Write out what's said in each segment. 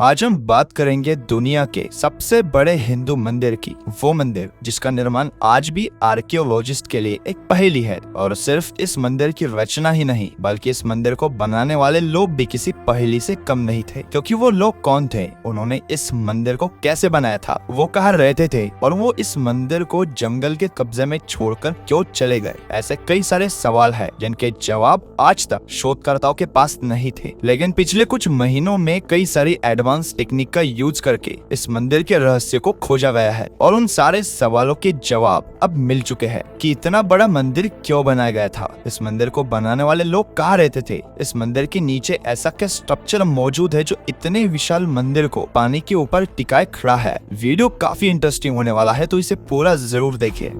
आज हम बात करेंगे दुनिया के सबसे बड़े हिंदू मंदिर की, वो मंदिर जिसका निर्माण आज भी आर्कियोलॉजिस्ट के लिए एक पहेली है। और सिर्फ इस मंदिर की रचना ही नहीं बल्कि इस मंदिर को बनाने वाले लोग भी किसी पहेली से कम नहीं थे। क्योंकि वो लोग कौन थे, उन्होंने इस मंदिर को कैसे बनाया था, वो कहाँ रहते थे और वो इस मंदिर को जंगल के कब्जे में छोड़कर क्यों चले गए। ऐसे कई सारे सवाल है जिनके जवाब आज तक शोधकर्ताओं के पास नहीं थे। लेकिन पिछले कुछ महीनों में कई सारी एडवांस टेक्निक का यूज करके इस मंदिर के रहस्य को खोजा गया है और उन सारे सवालों के जवाब अब मिल चुके हैं कि इतना बड़ा मंदिर क्यों बनाया गया था, इस मंदिर को बनाने वाले लोग कहाँ रहते थे, इस मंदिर के नीचे ऐसा क्या स्ट्रक्चर मौजूद है जो इतने विशाल मंदिर को पानी के ऊपर टिकाए खड़ा है। वीडियो काफी इंटरेस्टिंग होने वाला है, तो इसे पूरा जरूर देखिए।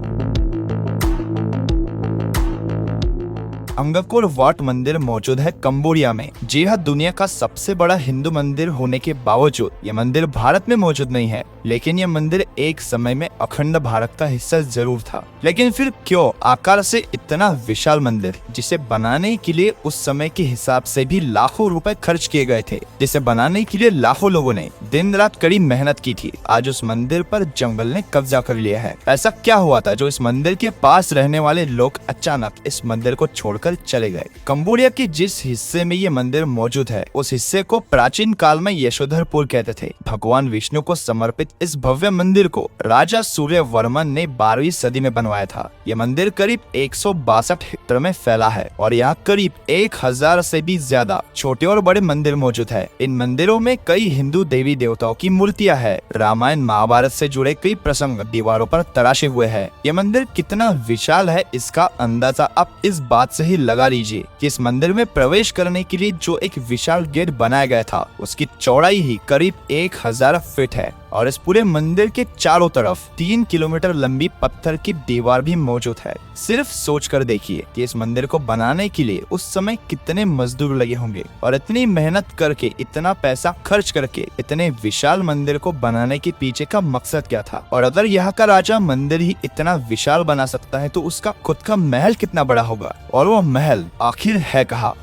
अंगकोर वाट मंदिर मौजूद है कंबोडिया में। जी हाँ, दुनिया का सबसे बड़ा हिंदू मंदिर होने के बावजूद ये मंदिर भारत में मौजूद नहीं है। लेकिन ये मंदिर एक समय में अखंड भारत का हिस्सा जरूर था। लेकिन फिर क्यों आकार से इतना विशाल मंदिर, जिसे बनाने के लिए उस समय के हिसाब से भी लाखों रुपए खर्च किए गए थे, जिसे बनाने के लिए लाखों लोगों ने दिन रात कड़ी मेहनत की थी, आज उस मंदिर पर जंगल ने कब्जा कर लिया है। ऐसा क्या हुआ था जो इस मंदिर के पास रहने वाले लोग अचानक इस मंदिर को छोड़कर चले गए। कंबोडिया के जिस हिस्से में ये मंदिर मौजूद है, उस हिस्से को प्राचीन काल में यशोधरपुर कहते थे। भगवान विष्णु को समर्पित इस भव्य मंदिर को राजा सूर्यवर्मन ने 12वीं सदी में बनवाया था। यह मंदिर करीब 162 हेक्टेयर में फैला है और यहाँ करीब 1000 से भी ज्यादा छोटे और बड़े मंदिर मौजूद है। इन मंदिरों में कई हिंदू देवी देवताओं की मूर्तियां है। रामायण महाभारत से जुड़े कई प्रसंग दीवारों पर तराशे हुए हैं। यह मंदिर कितना विशाल है, इसका अंदाजा आप इस बात से ही लगा लीजिए कि इस मंदिर में प्रवेश करने के लिए जो एक विशाल गेट बनाया गया था, उसकी चौड़ाई ही करीब 1000 फीट है और इस पूरे मंदिर के चारों तरफ 3 किलोमीटर लंबी पत्थर की दीवार भी मौजूद है। सिर्फ सोचकर देखिए कि इस मंदिर को बनाने के लिए उस समय कितने मजदूर लगे होंगे और इतनी मेहनत करके, इतना पैसा खर्च करके इतने विशाल मंदिर को बनाने के पीछे का मकसद क्या था। और अगर यहाँ का राजा मंदिर ही इतना विशाल बना सकता है तो उसका खुद का महल कितना बड़ा होगा, और वो महल आखिर है कहाँ।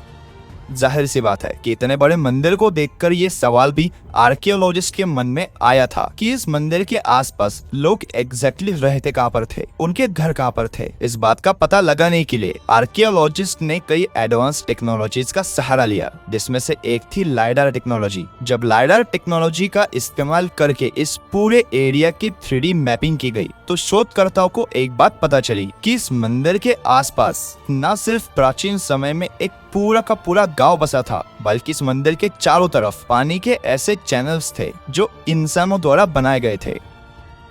जाहिर सी बात है कि इतने बड़े मंदिर को देखकर ये सवाल भी आर्कियोलॉजिस्ट के मन में आया था कि इस मंदिर के आसपास लोग एग्जैक्टली रहते कहाँ पर थे, उनके घर कहाँ पर थे। इस बात का पता लगाने के लिए आर्कियोलॉजिस्ट ने कई एडवांस टेक्नोलॉजीज का सहारा लिया, जिसमें से एक थी लाइडार टेक्नोलॉजी। जब लाइडार टेक्नोलॉजी का इस्तेमाल करके इस पूरे एरिया की 3D मैपिंग की गई तो शोधकर्ताओं को एक बात पता चली कि इस मंदिर के आसपास न सिर्फ प्राचीन समय में एक पूरा का पूरा गांव बसा था, बल्कि इस मंदिर के चारों तरफ पानी के ऐसे चैनल्स थे जो इंसानों द्वारा बनाए गए थे।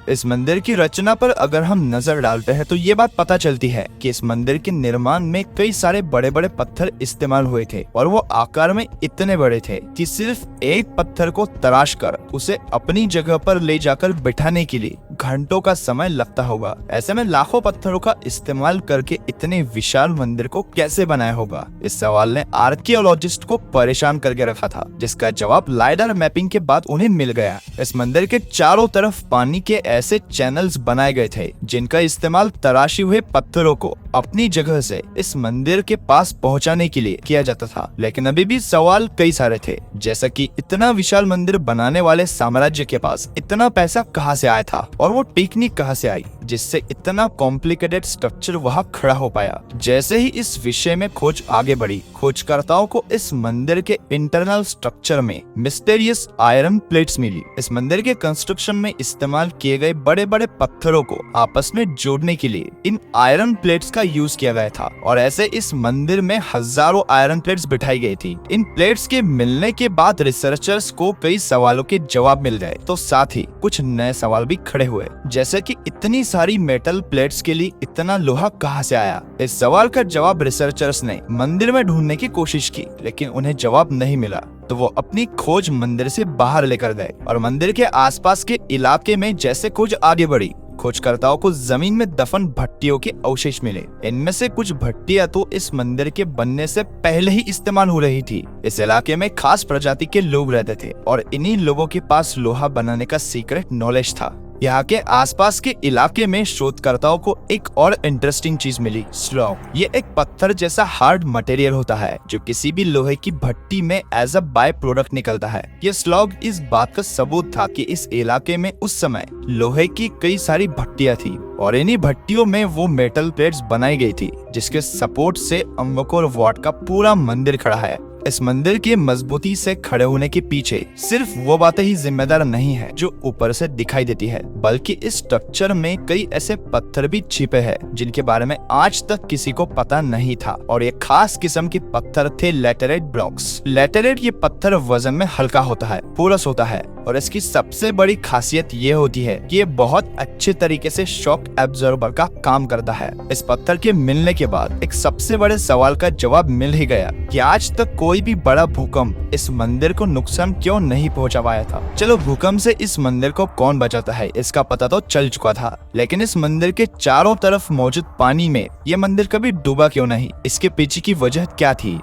इस मंदिर की रचना पर अगर हम नजर डालते हैं तो ये बात पता चलती है कि इस मंदिर के निर्माण में कई सारे बड़े बड़े पत्थर इस्तेमाल हुए थे और वो आकार में इतने बड़े थे कि सिर्फ एक पत्थर को तराश कर उसे अपनी जगह पर ले जाकर बिठाने के लिए घंटों का समय लगता होगा। ऐसे में लाखों पत्थरों का इस्तेमाल करके इतने विशाल मंदिर को कैसे बनाया होगा, इस सवाल ने आर्कियोलॉजिस्ट को परेशान करके रखा था, जिसका जवाब लाइडार मैपिंग के बाद उन्हें मिल गया। इस मंदिर के चारों तरफ पानी के ऐसे चैनल्स बनाए गए थे जिनका इस्तेमाल तराशी हुए पत्थरों को अपनी जगह से इस मंदिर के पास पहुंचाने के लिए किया जाता था। लेकिन अभी भी सवाल कई सारे थे, जैसा कि इतना विशाल मंदिर बनाने वाले साम्राज्य के पास इतना पैसा कहां से आया था और वो टेक्निक कहां से आई जिससे इतना कॉम्प्लिकेटेड स्ट्रक्चर वहां खड़ा हो पाया। जैसे ही इस विषय में खोज आगे बढ़ी, खोजकर्ताओं को इस मंदिर के इंटरनल स्ट्रक्चर में मिस्टीरियस आयरन प्लेट्स मिली। इस मंदिर के कंस्ट्रक्शन में इस्तेमाल किए गए बड़े बड़े पत्थरों को आपस में जोड़ने के लिए इन आयरन प्लेट्स का यूज किया गया था और ऐसे इस मंदिर में हजारों आयरन प्लेट्स बिठाई गई थी। इन प्लेट्स के मिलने के बाद रिसर्चर्स को कई सवालों के जवाब मिल गए, तो साथ ही कुछ नए सवाल भी खड़े हुए, जैसे कि इतनी सारी मेटल प्लेट्स के लिए इतना लोहा कहां से आया। इस सवाल का जवाब रिसर्चर्स ने मंदिर में ढूंढने की कोशिश की, लेकिन उन्हें जवाब नहीं मिला। तो वो अपनी खोज मंदिर से बाहर लेकर गए और मंदिर के आसपास के इलाके में जैसे खोज आगे बढ़ी, खोजकर्ताओं को जमीन में दफन भट्टियों के अवशेष मिले। इनमें से कुछ भट्टियां तो इस मंदिर के बनने से पहले ही इस्तेमाल हो रही थी। इस इलाके में खास प्रजाति के लोग रहते थे और इन्हीं लोगों के पास लोहा बनाने का सीक्रेट नॉलेज था। यहाँ के आसपास के इलाके में शोधकर्ताओं को एक और इंटरेस्टिंग चीज मिली, स्लॉग। ये एक पत्थर जैसा हार्ड मटेरियल होता है जो किसी भी लोहे की भट्टी में एज अ बाय प्रोडक्ट निकलता है। ये स्लॉग इस बात का सबूत था कि इस इलाके में उस समय लोहे की कई सारी भट्टियां थी और इन्हीं भट्टियों में वो मेटल प्लेट्स बनाई गई थी जिसके सपोर्ट से अंगकोर वाट का पूरा मंदिर खड़ा है। इस मंदिर के मजबूती से खड़े होने के पीछे सिर्फ वो बातें ही जिम्मेदार नहीं है जो ऊपर से दिखाई देती है, बल्कि इस स्ट्रक्चर में कई ऐसे पत्थर भी छिपे हैं जिनके बारे में आज तक किसी को पता नहीं था। और ये खास किस्म के पत्थर थे लैटेराइट ब्लॉक्स। लैटेराइट ये पत्थर वजन में हल्का होता है, पोरस होता है और इसकी सबसे बड़ी खासियत ये होती है कि ये बहुत अच्छे तरीके से शॉक एब्जॉर्बर का काम करता है। इस पत्थर के मिलने के बाद एक सबसे बड़े सवाल का जवाब मिल ही गया कि आज तक कोई भी बड़ा भूकंप इस मंदिर को नुकसान क्यों नहीं पहुंचा पाया था। चलो, भूकंप से इस मंदिर को कौन बचाता है इसका पता तो चल चुका था, लेकिन इस मंदिर के चारों तरफ मौजूद पानी में ये मंदिर कभी डूबा क्यों नहीं, इसके पीछे की वजह क्या थी।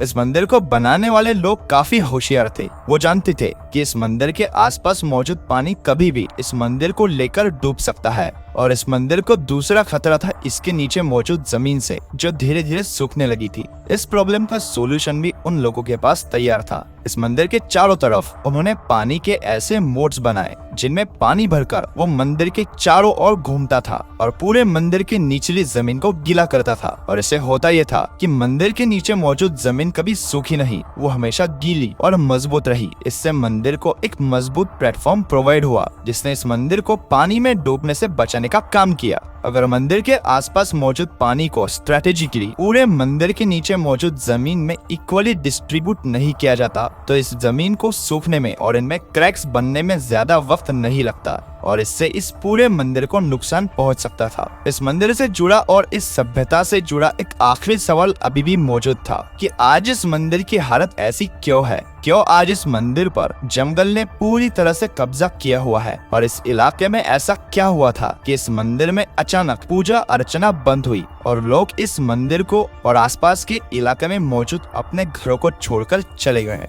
इस मंदिर को बनाने वाले लोग काफी होशियार थे। वो जानते थे कि इस मंदिर के आसपास मौजूद पानी कभी भी इस मंदिर को लेकर डूब सकता है और इस मंदिर को दूसरा खतरा था इसके नीचे मौजूद जमीन से जो धीरे धीरे सूखने लगी थी। इस प्रॉब्लम का सोल्यूशन भी उन लोगों के पास तैयार था। इस मंदिर के चारों तरफ उन्होंने पानी के ऐसे मोड्स बनाए जिनमें पानी भरकर वो मंदिर के चारों ओर घूमता था और पूरे मंदिर के निचली जमीन को गीला करता था। और इससे होता यह था कि मंदिर के नीचे मौजूद जमीन कभी सूखी नहीं, वो हमेशा गीली और मजबूत रही। इससे मंदिर को एक मजबूत प्लेटफॉर्म प्रोवाइड हुआ जिसने इस मंदिर को पानी में डूबने से बचाने का काम किया। अगर मंदिर के आसपास मौजूद पानी को स्ट्रेटेजिकली पूरे मंदिर के नीचे मौजूद जमीन में इक्वली डिस्ट्रीब्यूट नहीं किया जाता तो इस जमीन को सूखने में और इनमें क्रैक्स बनने में ज्यादा वक्त नहीं लगता और इससे इस पूरे मंदिर को नुकसान पहुंच सकता था। इस मंदिर से जुड़ा और इस सभ्यता से जुड़ा एक आखिरी सवाल अभी भी मौजूद था कि आज इस मंदिर की हालत ऐसी क्यों है। क्यों आज इस मंदिर पर जंगल ने पूरी तरह से कब्जा किया हुआ है और इस इलाके में ऐसा क्या हुआ था कि इस मंदिर में अचानक पूजा अर्चना बंद हुई और लोग इस मंदिर को और आसपास के इलाके में मौजूद अपने घरों को छोड़कर चले गए।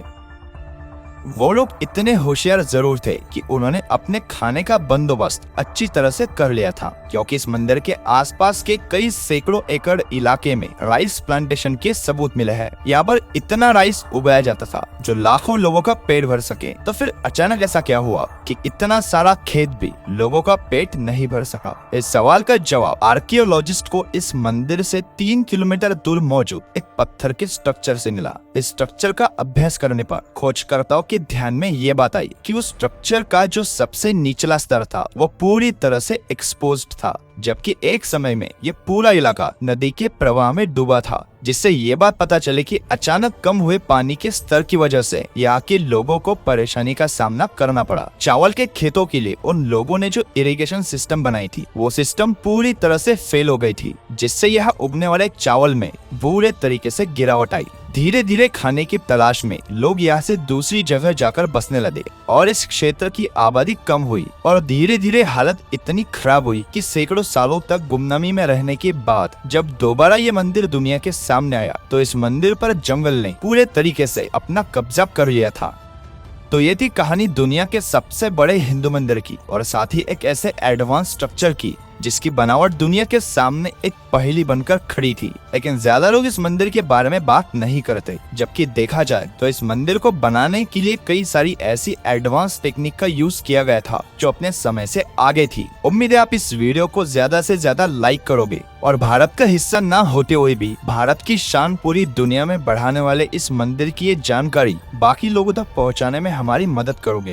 वो लोग इतने होशियार जरूर थे कि उन्होंने अपने खाने का बंदोबस्त अच्छी तरह से कर लिया था, क्योंकि इस मंदिर के आसपास के कई सैकड़ों एकड़ इलाके में राइस प्लांटेशन के सबूत मिले हैं। यहाँ पर इतना राइस उगाया जाता था जो लाखों लोगों का पेट भर सके। तो फिर अचानक ऐसा क्या हुआ कि इतना सारा खेत भी लोगों का पेट नहीं भर सका। इस सवाल का जवाब आर्कियोलॉजिस्ट को इस मंदिर से 3 किलोमीटर दूर मौजूद एक पत्थर के स्ट्रक्चर से मिला। इस स्ट्रक्चर का अभ्यास करने पर खोजकर्ताओं के ध्यान में ये बात आई कि उस स्ट्रक्चर का जो सबसे निचला स्तर था वो पूरी तरह से एक्सपोज्ड था, जबकि एक समय में ये पूरा इलाका नदी के प्रवाह में डूबा था, जिससे ये बात पता चले कि अचानक कम हुए पानी के स्तर की वजह से यहाँ के लोगों को परेशानी का सामना करना पड़ा। चावल के खेतों के लिए उन लोगों ने जो इरिगेशन सिस्टम बनाई थी वो सिस्टम पूरी तरह से फेल हो गई थी, जिससे यहाँ उगने वाले चावल में बुरे तरीके से गिरावट आई। धीरे धीरे खाने की तलाश में लोग यहाँ से दूसरी जगह जाकर बसने लगे और इस क्षेत्र की आबादी कम हुई और धीरे धीरे हालत इतनी खराब हुई कि सैकड़ों सालों तक गुमनामी में रहने के बाद जब दोबारा ये मंदिर दुनिया के सामने आया तो इस मंदिर पर जंगल ने पूरे तरीके से अपना कब्जा कर लिया था। तो ये थी कहानी दुनिया के सबसे बड़े हिंदू मंदिर की और साथ ही एक ऐसे एडवांस स्ट्रक्चर की जिसकी बनावट दुनिया के सामने एक पहेली बनकर खड़ी थी। लेकिन ज्यादा लोग इस मंदिर के बारे में बात नहीं करते, जबकि देखा जाए तो इस मंदिर को बनाने के लिए कई सारी ऐसी एडवांस टेक्निक का यूज किया गया था जो अपने समय से आगे थी। उम्मीद है आप इस वीडियो को ज्यादा से ज्यादा लाइक करोगे और भारत का हिस्सा ना होते हुए भी भारत की शान पूरी दुनिया में बढ़ाने वाले इस मंदिर की ये जानकारी बाकी लोगों तक पहुँचाने में हमारी मदद करोगे।